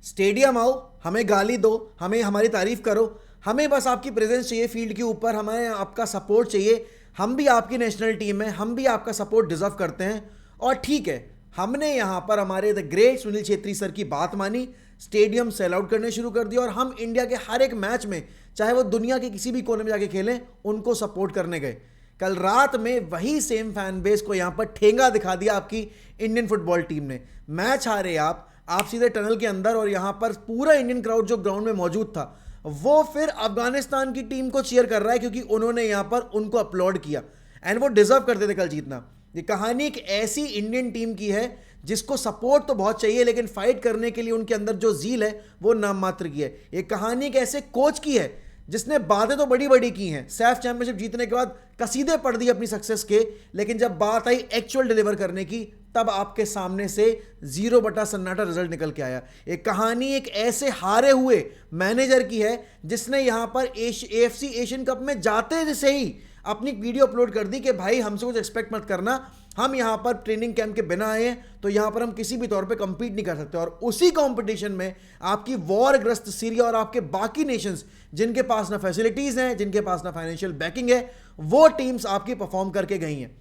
Stadium आओ, हमें गाली दो, हमें हमारी तारीफ करो, हमें बस आपकी प्रेजेंस चाहिए फील्ड के ऊपर, हमें आपका सपोर्ट चाहिए। हम भी आपकी नेशनल टीम है, हम भी आपका सपोर्ट डिजर्व करते हैं। और ठीक है, हमने यहाँ पर हमारे the great Sunil Chhetri sir की बात मानी, स्टेडियम सेल आउट करने शुरू कर दिया और हम इंडिया के हर एक मैच में, चाहे वो दुनिया के किसी भी कोने में जाके खेलें, उनको सपोर्ट करने गए। कल रात में वही सेम फैन बेस को यहाँ पर ठेंगा दिखा दिया आपकी इंडियन फुटबॉल टीम ने। मैच हारे आप सीधे टनल के अंदर, और यहाँ पर पूरा इंडियन क्राउड जो ग्राउंड में मौजूद था वो फिर अफगानिस्तान की टीम को चीयर कर रहा है क्योंकि उन्होंने यहाँ पर उनको अपलॉड किया एंड वो डिजर्व करते थे कल जीतना। ये कहानी एक ऐसी इंडियन टीम की है जिसको सपोर्ट तो बहुत चाहिए, लेकिन फाइट करने के लिए उनके अंदर जो जील है वो नाम मात्र की है। ये कहानी एक ऐसे कोच की है जिसने बातें तो बड़ी बड़ी की हैं, सैफ चैंपियनशिप जीतने के बाद कसीदे पढ़ दिए अपनी सक्सेस के, लेकिन जब बात आई एक्चुअल डिलीवर करने की तब आपके सामने से 0 बटा सन्नाटा रिजल्ट निकल के आया। एक कहानी एक ऐसे हारे हुए मैनेजर की है जिसने यहां पर AFC एशियन कप में जाते से ही अपनी वीडियो अपलोड कर दी कि भाई हमसे कुछ एक्सपेक्ट मत करना, हम यहां पर ट्रेनिंग कैंप के बिना आए हैं तो यहां पर हम किसी भी तौर पे compete नहीं कर सकते। और उसी कंपटीशन में आपकी वॉरग्रस्त सीरिया और आपके बाकी नेशंस जिनके पास ना फैसिलिटीज हैं, जिनके पास ना फाइनेंशियल बैकिंग है, वो टीम्स आपकी परफॉर्म करके गई हैं।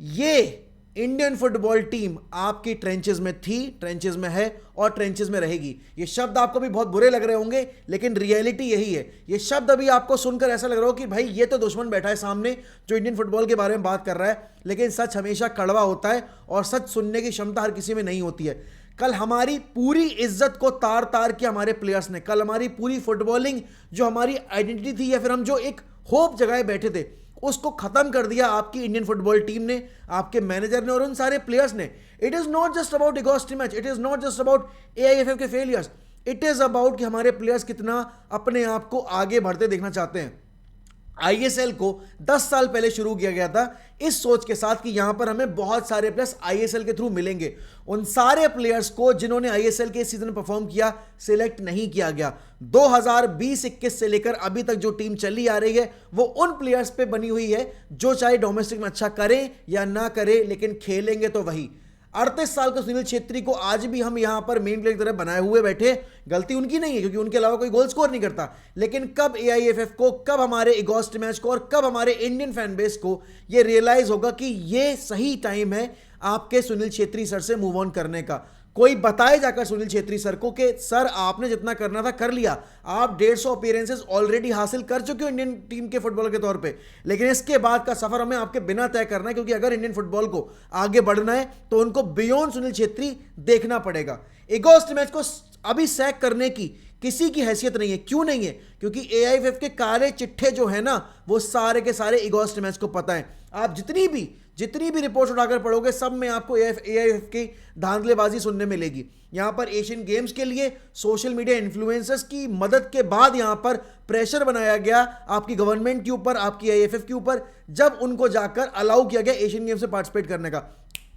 ये इंडियन फुटबॉल टीम आपकी ट्रेंचेस में थी, ट्रेंचेस में है और ट्रेंचेस में रहेगी। ये शब्द आपको भी बहुत बुरे लग रहे होंगे, लेकिन रियलिटी यही है। ये शब्द अभी आपको सुनकर ऐसा लग रहा हो कि भाई ये तो दुश्मन बैठा है सामने जो इंडियन फुटबॉल के बारे में बात कर रहा है, लेकिन सच हमेशा कड़वा होता है और सच सुनने की क्षमता हर किसी में नहीं होती है। कल हमारी पूरी इज्जत को तार तार किया हमारे प्लेयर्स ने। कल हमारी पूरी फुटबॉलिंग जो हमारी आइडेंटिटी थी या फिर हम जो एक होप जगाए बैठे थे उसको खत्म कर दिया आपकी इंडियन फुटबॉल टीम ने, आपके मैनेजर ने और उन सारे प्लेयर्स ने। It is not just about Igor Stimac, it is not just about AIFF के फेलियर्स, इट इज अबाउट कि हमारे प्लेयर्स कितना अपने आप को आगे बढ़ते देखना चाहते हैं। ISL को 10 साल पहले शुरू किया गया था इस सोच के साथ कि यहां पर हमें बहुत सारे प्लेयर्स ISL के थ्रू मिलेंगे। उन सारे प्लेयर्स को जिन्होंने ISL के सीजन में परफॉर्म किया सिलेक्ट नहीं किया गया। 2020-21 से लेकर अभी तक जो टीम चली आ रही है वो उन प्लेयर्स पे बनी हुई है जो चाहे डोमेस्टिक में अच्छा करें या ना करें, लेकिन खेलेंगे तो वही। 38 साल के सुनील छेत्री को आज भी हम यहां पर मेन प्लेयर की तरह बनाए हुए बैठे। गलती उनकी नहीं है क्योंकि उनके अलावा कोई गोल स्कोर नहीं करता, लेकिन कब AIFF को, कब हमारे इगोस्ट मैच को और कब हमारे इंडियन फैन बेस को ये रियलाइज होगा कि ये सही टाइम है आपके सुनील छेत्री सर से मूव ऑन करने का। कोई बताए जाकर सुनील छेत्री सर को कि सर आपने जितना करना था कर लिया, आप 150 अपीयरेंसेस ऑलरेडी हासिल कर चुके हो इंडियन टीम के फुटबॉलर के तौर पे, लेकिन इसके बाद का सफर हमें आपके बिना तय करना है, क्योंकि अगर इंडियन फुटबॉल को आगे बढ़ना है तो उनको बियॉन्ड सुनील छेत्री देखना पड़ेगा। इगोस्ट मैच को अभी सैक करने की किसी की हैसियत नहीं है। क्यों नहीं है? क्योंकि AIFF के काले चिट्ठे जो है ना वो सारे के सारे इगोस्ट मैच को पता है। आप जितनी भी रिपोर्ट्स उठाकर पढ़ोगे सब में आपको AIFF की धांधलेबाजी सुनने मिलेगी। यहां पर एशियन गेम्स के लिए सोशल मीडिया इन्फ्लुएंसर्स की मदद के बाद यहां पर प्रेशर बनाया गया आपकी गवर्नमेंट के ऊपर, आपकी AIFF के ऊपर, जब उनको जाकर अलाउ किया गया एशियन गेम्स में पार्टिसिपेट करने का।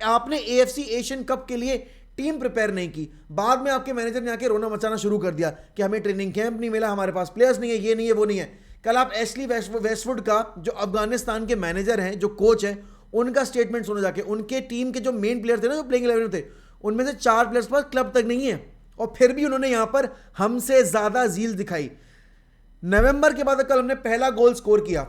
आपने AFC एशियन कप के लिए टीम प्रिपेयर नहीं की, बाद में आपके मैनेजर ने आके रोना मचाना शुरू कर दिया कि हमें ट्रेनिंग कैंप नहीं मिला, हमारे पास प्लेयर्स नहीं है, ये नहीं है, वो नहीं है। कल आप एशली वेस्टवुड का जो अफगानिस्तान के मैनेजर हैं, जो कोच हैं, उनका स्टेटमेंट सुनो जाके। उनके टीम के जो मेन प्लेयर थे ना, जो प्लेइंग 11 में थे, उनमें से 4 प्लेयर्स पर क्लब तक नहीं है और फिर भी उन्होंने यहां पर हमसे ज्यादा जील दिखाई। नवंबर के बाद कल हमने पहला गोल स्कोर किया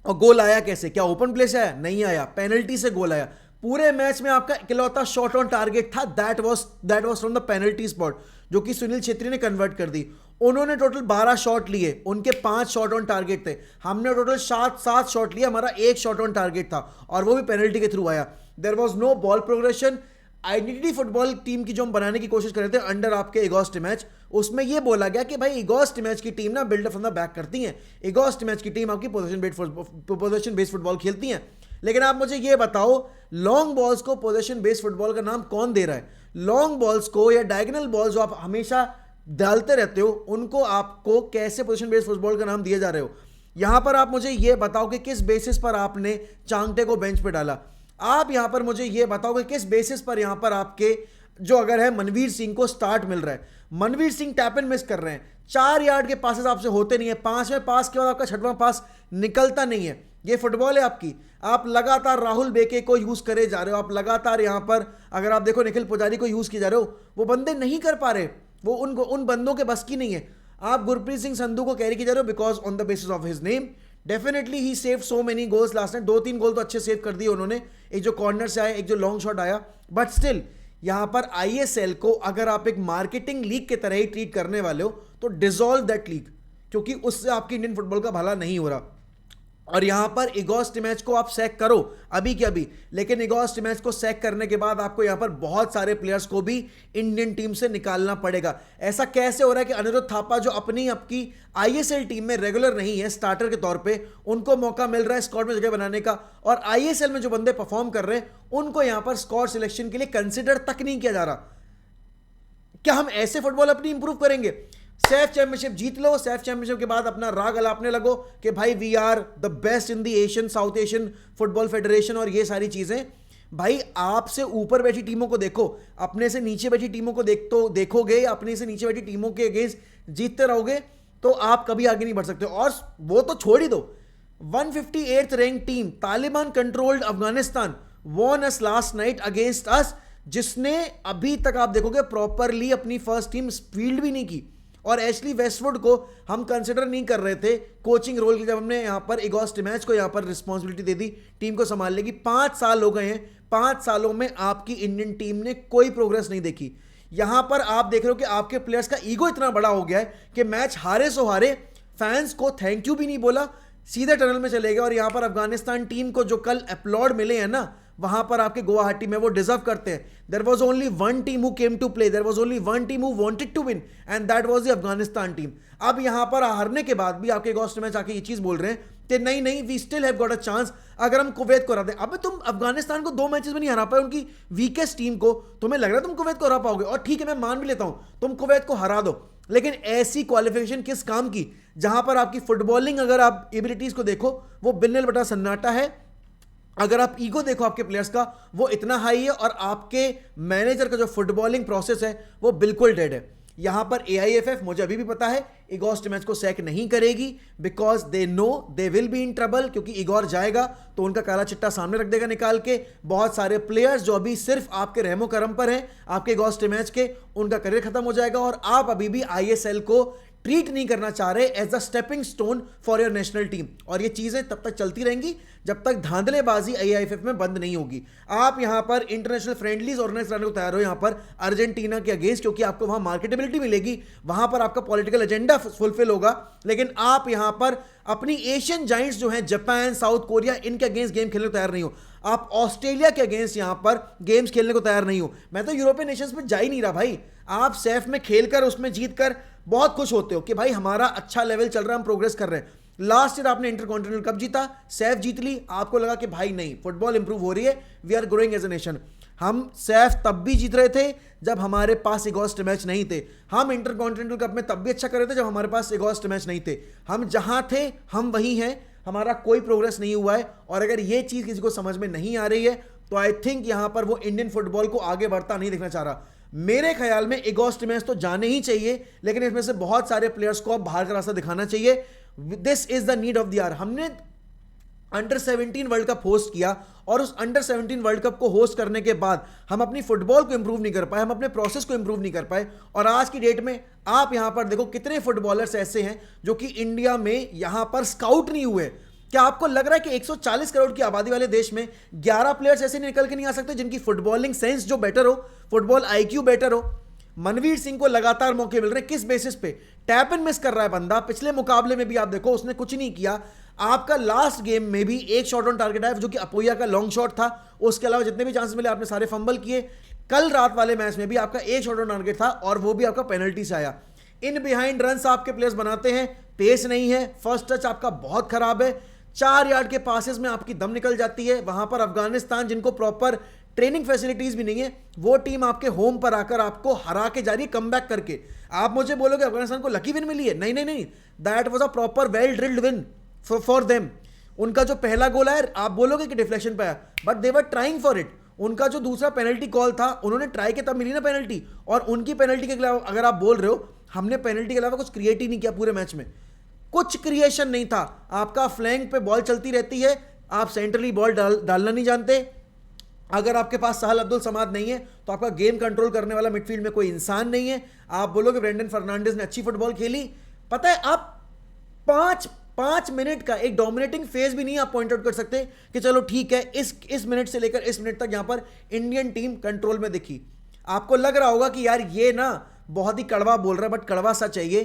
और गोल आया कैसे? क्या ओपन प्ले से आया? नहीं आया, पेनल्टी से गोल आया। पूरे मैच में आपका इकलौता शॉट ऑन टारगेट था, that was from the penalty spot, जो कि सुनील छेत्री ने कन्वर्ट कर दी। उन्होंने टोटल 12 शॉट लिए, उनके 5 शॉट ऑन टारगेट थे। हमने टोटल 7 शॉट लिए, हमारा 1 शॉट ऑन टारगेट था और वो भी पेनल्टी के थ्रू आया। There was no ball progression. Identity football team की जो हम बनाने की कोशिश कर रहे थे अंडर आपके इगोस्ट मैच, उसमें यह बोला गया कि भाई इगोस्ट मैच की टीम ना बिल्डअप फ्रॉम द बैक करती है, इगोस्ट मैच की टीम आपकी पोजीशन बेस्ड फुटबॉल खेलती है। लेकिन आप मुझे यह बताओ, लॉन्ग बॉल्स को पोजीशन बेस्ड फुटबॉल का नाम कौन दे रहा है? लॉन्ग बॉल्स को या डायगोनल बॉल्स जो आप हमेशा डालते रहते हो, उनको आपको कैसे पोजीशन बेस्ड फुटबॉल का नाम दिए जा रहे हो? यहां पर आप मुझे यह बताओ कि किस बेसिस पर आपने चांगटे को बेंच पे डाला। आप यहां पर मुझे यह बताओ कि किस बेसिस पर यहां पर आपके जो अगर है मनवीर सिंह को स्टार्ट मिल रहा है। Manvir Singh tap and miss कर रहे हैं, 4 यार्ड के पासेस आपसे होते नहीं है, 5वें पास के बाद आपका 6वां पास निकलता नहीं है। ये फुटबॉल है आपकी। आप लगातार राहुल बेके को यूज करे जा रहे हो, आप लगातार यहां पर अगर आप देखो निखिल पुजारी को यूज किए जा रहे हो, वो बंदे नहीं कर पा रहे। वो उन बंदों के बस की नहीं है। आप गुरप्रीत सिंह संधू को कैरी किए जा रहे हो because on the basis of his name. Definitely he save so many goals last night, 2-3 गोल तो अच्छे सेव कर दिए उन्होंने, एक जो कॉर्नर से आया, एक जो लॉन्ग शॉट आया। बट स्टिल यहां पर आईएसएल को अगर आप एक मार्केटिंग लीग की तरह ही ट्रीट करने वाले हो तो डिसॉल्व दैट लीग, क्योंकि उससे आपकी इंडियन फुटबॉल का भला नहीं हो रहा। और यहां पर इगोर स्टिमैच को आप सैक करो अभी के अभी, लेकिन इगोर स्टिमैच को सैक करने के बाद आपको यहां पर बहुत सारे प्लेयर्स को भी इंडियन टीम से निकालना पड़ेगा। ऐसा कैसे हो रहा है कि अनिरुद्ध थापा जो अपनी आपकी आईएसएल टीम में रेगुलर नहीं है स्टार्टर के तौर पे, उनको मौका मिल रहा है स्क्वाड में जगह बनाने का, और आईएसएल में जो बंदे परफॉर्म कर रहे हैं उनको यहां पर स्क्वाड सिलेक्शन के लिए कंसिडर तक नहीं किया जा रहा। क्या हम ऐसे फुटबॉल अपनी इंप्रूव करेंगे? सैफ चैंपियनशिप जीत लो, सैफ चैंपियनशिप के बाद अपना राग अलापने लगो कि भाई we are the best in the Asian South Asian football federation और ये सारी चीजें। भाई आपसे ऊपर बैठी टीमों को देखो, अपने से नीचे बैठी टीमों को देखोगे, अपने से नीचे बैठी टीमों के अगेंस्ट जीतते रहोगे तो आप कभी आगे नहीं बढ़ सकते। और वो तो छोड़ ही दो, 158th rank team Taliban controlled Afghanistan won us last night against us, जिसने अभी तक आप देखोगे प्रॉपरली अपनी फर्स्ट टीम फील्ड भी नहीं की। और एशली वेस्टवुड को हम कंसिडर नहीं कर रहे थे कोचिंग रोल की, जब हमने यहां पर इगोर स्टिमैच को यहां पर रिस्पॉन्सिबिलिटी दे दी टीम को संभालने की। 5 साल हो गए हैं, 5 सालों में आपकी इंडियन टीम ने कोई प्रोग्रेस नहीं देखी। यहां पर आप देख रहे हो कि आपके प्लेयर्स का ईगो इतना बड़ा हो गया है कि मैच हारे सो हारे, फैंस को थैंक यू भी नहीं बोला, सीधे टनल में चले गए। और यहां पर अफगानिस्तान टीम को जो कल अपलॉड मिले हैं ना, वहां पर आपके गुवाहाटी में, वो डिजर्व करते हैं। There was only one team who came to play, there was only one team who wanted to win and that was the Afghanistan team. अब यहां पर हारने के बाद भी आपके इगोर स्टिमैच आके ये चीज बोल रहे हैं कि नहीं नहीं we still have got a chance, अगर हम कुवैत को हरा दें। अबे तुम अफगानिस्तान को 2 मैचेस में नहीं हरा पाए, उनकी वीकेस्ट टीम को, तुम्हें लग रहा है तुम कुवैत को हरा पाओगे? और ठीक है मैं मान भी लेता हूं तुम कुवैत को हरा दो, लेकिन ऐसी क्वालिफिकेशन किस काम की जहां पर आपकी फुटबॉलिंग, अगर आप एबिलिटीज को देखो वो बिल्लिल बटा सन्नाटा है, अगर आप ईगो देखो आपके प्लेयर्स का वो इतना हाई है, और आपके मैनेजर का जो फुटबॉलिंग प्रोसेस है वो बिल्कुल डेड है। यहां पर एआईएफएफ मुझे अभी भी पता है इगोर स्टिमैच को सैक नहीं करेगी because they know they will be in trouble, क्योंकि इगोर जाएगा तो उनका काला चिट्टा सामने रख देगा निकाल के। बहुत सारे प्लेयर्स जो अभी सिर्फ आपके रहमो करम पर हैं आपके इगोर स्टिमैच के, उनका करियर खत्म हो जाएगा, और आप अभी भी आईएसएल को ट्रीट नहीं करना चाह रहे as a stepping stone for your national team. और ये चीजें तब तक चलती रहेंगी जब तक धांधलेबाजी आईआईएफएफ में बंद नहीं होगी। आप यहां पर इंटरनेशनल फ्रेंडलीज ऑर्गेनाइज करने को तैयार हो यहां पर अर्जेंटीना के अगेंस्ट, क्योंकि आपको वहां मार्केटेबिलिटी मिलेगी, वहां पर आपका पॉलिटिकल एजेंडा फुलफिल होगा। लेकिन आप यहां पर अपनी एशियन जाइंट्स जो हैं जापान, साउथ कोरिया, इनके अगेंस्ट गेम खेलने को तैयार नहीं हो। आप ऑस्ट्रेलिया के अगेंस्ट यहां पर गेम्स खेलने को तैयार नहीं हो। मैं तो यूरोपियन नेशंस में जा ही नहीं रहा भाई। आप सैफ में खेलकर उसमें जीतकर बहुत खुश होते हो कि भाई हमारा अच्छा लेवल चल रहा है, हम प्रोग्रेस कर रहे हैं। लास्ट ईयर आपने इंटरकॉन्टिनेंटल कप जीता, सैफ जीत ली, आपको लगा कि भाई नहीं फुटबॉल इंप्रूव हो रही है, we are growing as a nation. हम सैफ तब भी जीत रहे थे जब हमारे पास इगोर स्टिमैच नहीं थे। हम इंटरकॉन्टिनेंटल कप में तब भी अच्छा कर रहे थे जब हमारे पास इगोर स्टिमैच नहीं थे। हम जहां थे हम वहीं हैं, हमारा कोई प्रोग्रेस नहीं हुआ है। और अगर ये चीज किसी को समझ में नहीं आ रही है तो आई थिंक यहां पर वो इंडियन फुटबॉल को आगे बढ़ता नहीं देखना चाह रहा। मेरे ख्याल में इगोर स्टिमैच तो जाने ही चाहिए, लेकिन इसमें से बहुत सारे प्लेयर्स को अब बाहर का रास्ता दिखाना चाहिए। This is the need of the hour. हमने अंडर 17 वर्ल्ड कप होस्ट किया, और उस अंडर 17 वर्ल्ड कप को होस्ट करने के बाद हम अपनी फुटबॉल को इंप्रूव नहीं कर पाए, हम अपने प्रोसेस को इंप्रूव नहीं कर पाए। और आज की डेट में आप यहां पर देखो कितने फुटबॉलर्स ऐसे हैं जो कि इंडिया में यहां पर स्काउट नहीं हुए। क्या आपको लग रहा है कि 140 करोड़ की आबादी वाले देश में 11 प्लेयर्स ऐसे निकल के नहीं आ सकते जिनकी फुटबॉलिंग सेंस जो बेटर हो, फुटबॉल आईक्यू बेटर हो? मनवीर सिंह को लगातार मौके मिल रहे हैं, किस बेसिस पे? टैप एंड मिस कर रहा है बंदा। पिछले मुकाबले में भी आप देखो उसने कुछ नहीं किया। आपका लास्ट गेम में भी एक शॉट ऑन टारगेट आया जो कि अपोया का लॉन्ग शॉट था, उसके अलावा जितने भी चांसेस मिले आपने सारे फंबल किए। कल रात वाले मैच में भी आपका एक शॉट ऑन टारगेट था और वो भी आपका पेनल्टी से आया। इन बिहाइंड रन्स आपके प्लेयर्स बनाते हैं, पेस नहीं है, फर्स्ट टच आपका बहुत खराब है, 4 यार्ड के पासेस में आपकी दम निकल जाती है। वहां पर अफगानिस्तान जिनको प्रॉपर ट्रेनिंग फैसिलिटीज भी नहीं है, वो टीम आपके होम पर आकर आपको हरा के जा रही है कमबैक करके। आप मुझे बोलोगे अफगानिस्तान को लकी विन मिली है? नहीं नहीं नहीं, that was a proper well drilled win for them. उनका जो पहला गोल है आप बोलोगे कि डिफ्लेक्शन पे आया, but they were trying for it. उनका जो दूसरा पेनल्टी कॉल था उन्होंने ट्राई किया तब मिली ना पेनल्टी। और उनकी पेनल्टी के अलावा अगर आप बोल रहे हो हमने पेनल्टी के अलावा कुछ क्रिएट ही नहीं किया पूरे मैच में, कुछ क्रिएशन नहीं था। आपका फ्लैंक पे बॉल चलती रहती है, आप सेंट्रली बॉल डालना नहीं जानते, अगर आपके पास सहल अब्दुल समाद नहीं है तो आपका गेम कंट्रोल करने वाला मिडफील्ड में कोई इंसान नहीं है। आप बोलोगे ब्रेंडन फर्नांडिस ने अच्छी फुटबॉल खेली, पता है आप 5 मिनट का एक डोमिनेटिंग फेज भी नहीं आप पॉइंट आउट कर सकते कि चलो ठीक है इस मिनट से लेकर इस मिनट तक यहां पर इंडियन टीम कंट्रोल में दिखी। आपको लग रहा होगा कि यार ये ना बहुत ही कड़वा बोल रहा है, बट कड़वा सच है ये।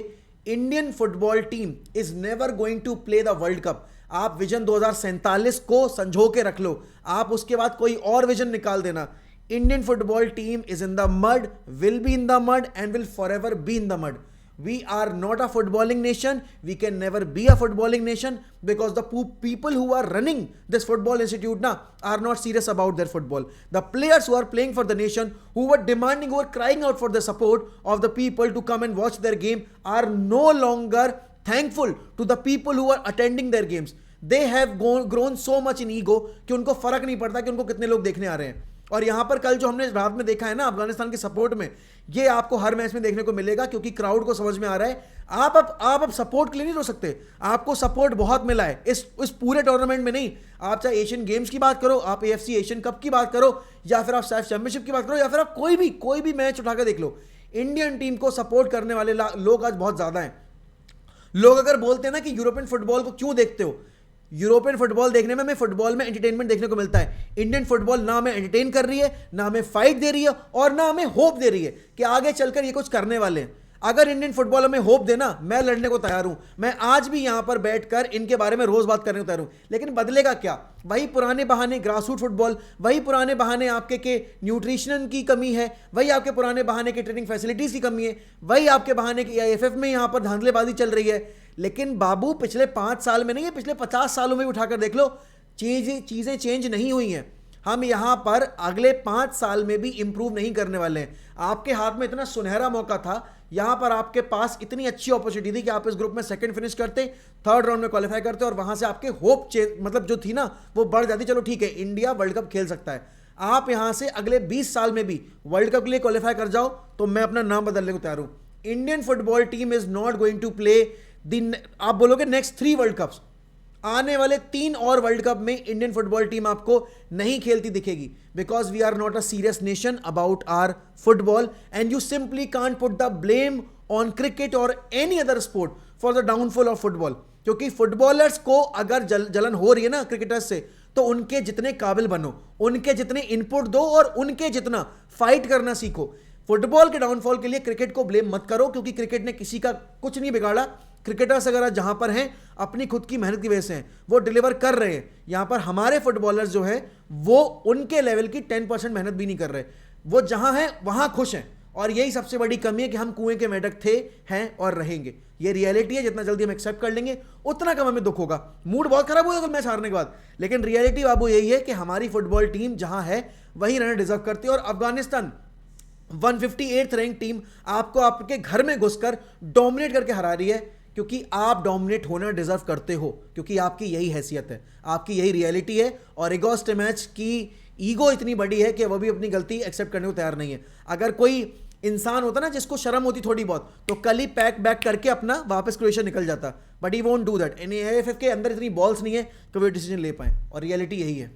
Indian football team is never going to play the world cup. आप विजन 2047 को संजो के रख लो, आप उसके बाद कोई और विजन निकाल देना। Indian football team is in the mud, will be in the mud and will forever be in the mud. We are not a footballing nation. We can never be a footballing nation because the people who are running this football institute now are not serious about their football. The players who are playing for the nation, who were demanding, who were crying out for the support of the people to come and watch their game, are no longer thankful to the people who are attending their games. They have grown so much in ego कि उनको फर्क नहीं पड़ता कि उनको कितने लोग देखने आ रहे हैं. और यहां पर कल जो हमने रात में देखा है ना अफगानिस्तान के सपोर्ट में, ये आपको हर मैच में देखने को मिलेगा क्योंकि क्राउड को समझ में आ रहा है आप अब सपोर्ट के लिए नहीं रो सकते. आपको सपोर्ट बहुत मिला है इस पूरे टूर्नामेंट में. नहीं, आप चाहे एशियन गेम्स की बात करो, आप एएफसी एशियन कप की बात करो, या फिर आप सैफ चैंपियनशिप की बात करो, या फिर आप कोई भी मैच उठाकर देख लो, इंडियन टीम को सपोर्ट करने वाले लोग आज बहुत ज्यादा हैं. लोग अगर बोलते हैं ना कि यूरोपियन फुटबॉल को क्यों देखते हो, यूरोपियन फुटबॉल देखने में हमें फुटबॉल में एंटरटेनमेंट देखने को मिलता है. इंडियन फुटबॉल ना हमें एंटरटेन कर रही है, ना हमें फाइट दे रही है, और ना हमें होप दे रही है कि आगे चलकर ये कुछ करने वाले हैं. अगर इंडियन फुटबॉल हमें होप देना, मैं लड़ने को तैयार हूं. मैं आज भी यहां पर बैठकर इनके बारे में रोज बात करने को तैयार हूं. लेकिन बदलेगा क्या? वही पुराने बहाने ग्रासरूट फुटबॉल, वही पुराने बहाने आपके के न्यूट्रिशन की कमी है, वही आपके पुराने बहाने की ट्रेनिंग फैसिलिटीज की कमी है, वही आपके बहाने की आईएफएफ में यहां पर धांधलेबाजी चल रही है. लेकिन बाबू पिछले 5 साल में नहीं है, पिछले 50 सालों में भी उठाकर देख लो, चीजें चेंज नहीं हुई हैं. हम यहां पर अगले 5 साल में भी इंप्रूव नहीं करने वाले हैं. आपके हाथ में इतना सुनहरा मौका था, यहां पर आपके पास इतनी अच्छी अपॉर्चुनिटी थी कि आप इस ग्रुप में सेकंड फिनिश करते, थर्ड राउंड में क्वालिफाई करते, और वहां से आपके होप मतलब जो थी ना वो बढ़ जाती. चलो ठीक है, इंडिया वर्ल्ड कप खेल सकता है. आप यहां से अगले 20 साल में भी वर्ल्ड कप के लिए क्वालिफाई कर जाओ तो मैं अपना नाम बदलने को तैयार हूं. Indian football team is not going to play आप बोलोगे नेक्स्ट 3 वर्ल्ड कप्स, आने वाले 3 और वर्ल्ड कप में इंडियन फुटबॉल टीम आपको नहीं खेलती दिखेगी. Because we are not a serious nation about our football, and you simply can't put the blame on cricket और any other sport for the downfall of football. क्योंकि footballers को अगर जलन हो रही है ना क्रिकेटर्स से, तो उनके जितने काबिल बनो, उनके जितने इनपुट दो, और उनके जितना फाइट करना सीखो. फुटबॉल के डाउनफॉल के लिए क्रिकेट को ब्लेम मत करो, क्योंकि क्रिकेट ने किसी का कुछ नहीं बिगाड़ा. क्रिकेटर्स अगर जहां पर हैं अपनी खुद की मेहनत की वजह से हैं, वो डिलीवर कर रहे हैं. यहां पर हमारे फुटबॉलर्स जो है वो उनके लेवल की 10% मेहनत भी नहीं कर रहे. वो जहां हैं वहां खुश हैं, और यही सबसे बड़ी कमी है कि हम कुएं के मेंढक थे, हैं और रहेंगे. ये रियलिटी है. जितना जल्दी हम एक्सेप्ट कर लेंगे उतना कम हमें दुख होगा. मूड बहुत खराब होगा मैच हारने के बाद, लेकिन रियलिटी बाबू यही है कि हमारी फुटबॉल टीम जहां है वहीं रहना डिजर्व करती है. और अफगानिस्तान 158th रैंक टीम आपको आपके घर में घुसकर डोमिनेट करके हरा रही है, क्योंकि आप डोमिनेट होना डिजर्व करते हो, क्योंकि आपकी यही हैसियत है, आपकी यही रियलिटी है. और अगस्त मैच की ईगो इतनी बड़ी है कि वह भी अपनी गलती एक्सेप्ट करने को तैयार नहीं है. अगर कोई इंसान होता ना जिसको शर्म होती थोड़ी बहुत, तो कल ही पैक बैक करके अपना वापस क्रोएशिया निकल जाता. But he won't do that. AIFF के अंदर इतनी बॉल्स नहीं है कि वे डिसीजन ले पाए, और रियलिटी यही है.